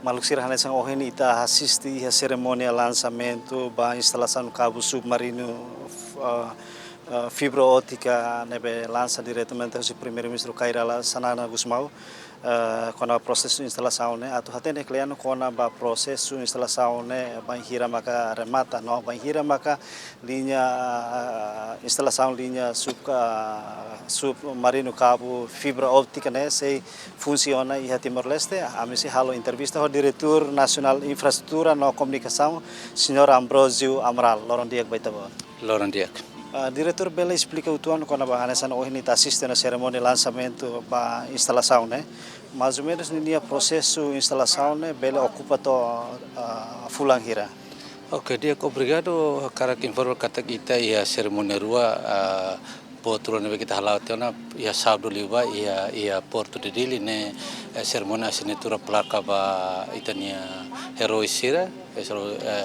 Maluxir Hanesang Ohen ita assiste a cerimônia lançamento da instalação do cabo submarino fibra ótica nebe lança diretamente ao primeiro-ministro Kairala Sanana Gusmao quando o processo de instalação né atu hatene kleano quando o processo de instalação né vai hira maka remata no vai hira maka linha instalação linha submarino cabo fibra óptica né se funciona e Timor-Leste a mim se halo entrevista ao diretor nacional infraestrutura no comunicação senhor Ambrosio Amaral Loron Diak Baitabo Loron Diak. Diretor Bela explica o tuano quando a Hanesan Ohen assiste na cerimônia de lançamento da instalação, né? Mais ou menos no processo de instalação, né? Bela ocupa a fulanghira. Ok, Diak, obrigado. Cara que informa kata kita ia cerimônia rua potro nebe kita halau tiona ia sábado liba ia Porto de Dili ne cerimônia assinatura placa ba itania heroisira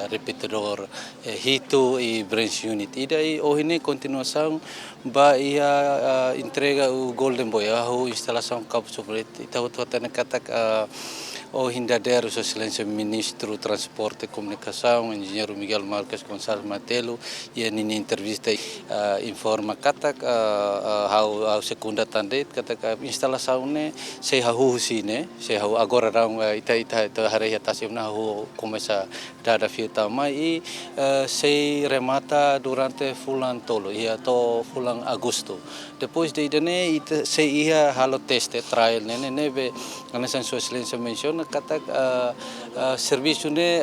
repetidor Hito e Branch Unit. E daí hoje continuação ba ia entrega o Golden Boy a instalação cabo sobre então tu até kata o hindadeiro seu excelência ministro transporte e comunicação engenheiro Miguel Marques Gonçalves Matelo e em entrevista informa kata ao segunda tande kata instalação ne se hahusi ne se agora rang ita hari atas na começa dada fieta mai e se remata durante fulan tolo ia to fulan agosto depois de idane se ia halo teste trial ne nebe anasan sua excelência menciona kata serviço ne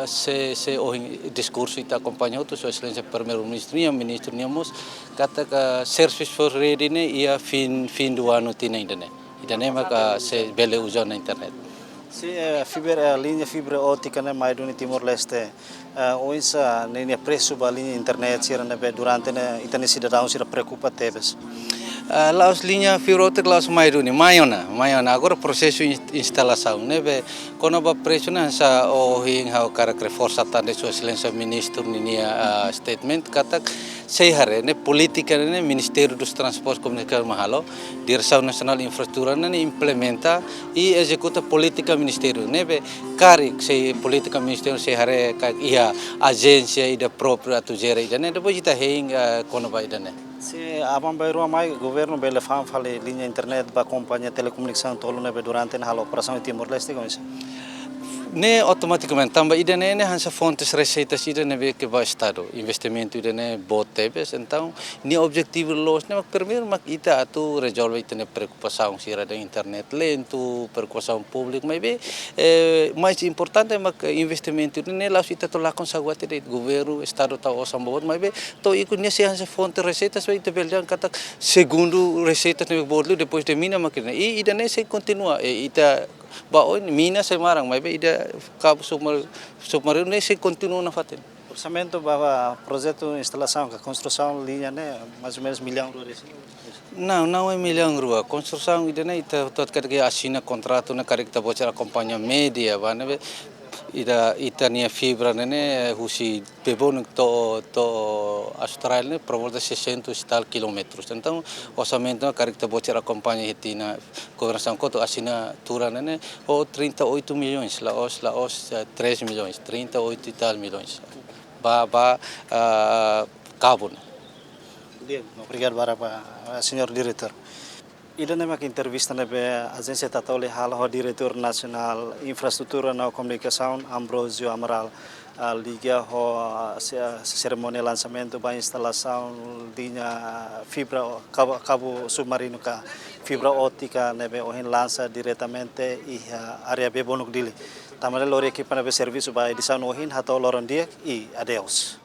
se o discurso ita acompanhou to sua excelência primeiro ministro niamos kata service for ready ne ia fin do ano tina idane maka se bele usa na internet. Se a linha fibra ótica né mais do Timor-Leste hoje nem preço da linha internet se durante né itane cidadão se preocupa teves. Laos linha fibra ótica laos mais do maiona agora processo instalação né quando a preço né sa o hing cara que força tande sua excelência ministro ninia statement kata sei hare ne política ne Ministério dos Transportes e Comunicação mahalo Direção Nacional de Infraestrutura ne implementa e executa política ministério ne cari sei política ministério sei hare ia agência ida própria tu gera ida ne depois ita hing kono ba ida ne se abang bairro mai governo bele fale linha internet ba companhia telecomunicação tolo ne durante na operação em Timor-Leste com isso ne automaticamente também ida ne hansa fontes receitas ida ne que vai estado investimento ida ne botebes então ni objetivo los ne primeiro mak ita tu resolve ita ne preocupação se da internet lento preocupação pública mais importante mak investimento ne la ita to la consaguate de governo estado ta osambot to iku ne se hansa fontes receitas vai te beljan kata segundo receitas ne bodlu depois de mina makina e ida ne se continua ita baon mina semarang ida cabo submarino nem se continua na faten. Orçamento para projeto de instalação, construção linha né mais ou menos milhão de euros. Não é milhão de euros. Construção ida né ita tot que assina contrato na cara que tá bocera companhia média, né ita nia fibra né husi bebon to Austrália né por volta de 600 e tal quilômetros. Então orçamento na cara que tá bocera companhia hitina governação quanto assina tura né o 38 milhões laos 3 milhões 38 e tal milhões cabo. Obrigado para senhor diretor. Ida nema que entrevista na agência estatal hal o diretor nacional infraestrutura na comunicação Ambrosio Amaral liga a cerimônia lançamento da instalação linha fibra cabo submarino ka fibra ótica nebe ohin lança diretamente e área bebonuk dili tamale lori equipa nebe serviço ba edição ohin hatau loron dia e adeus.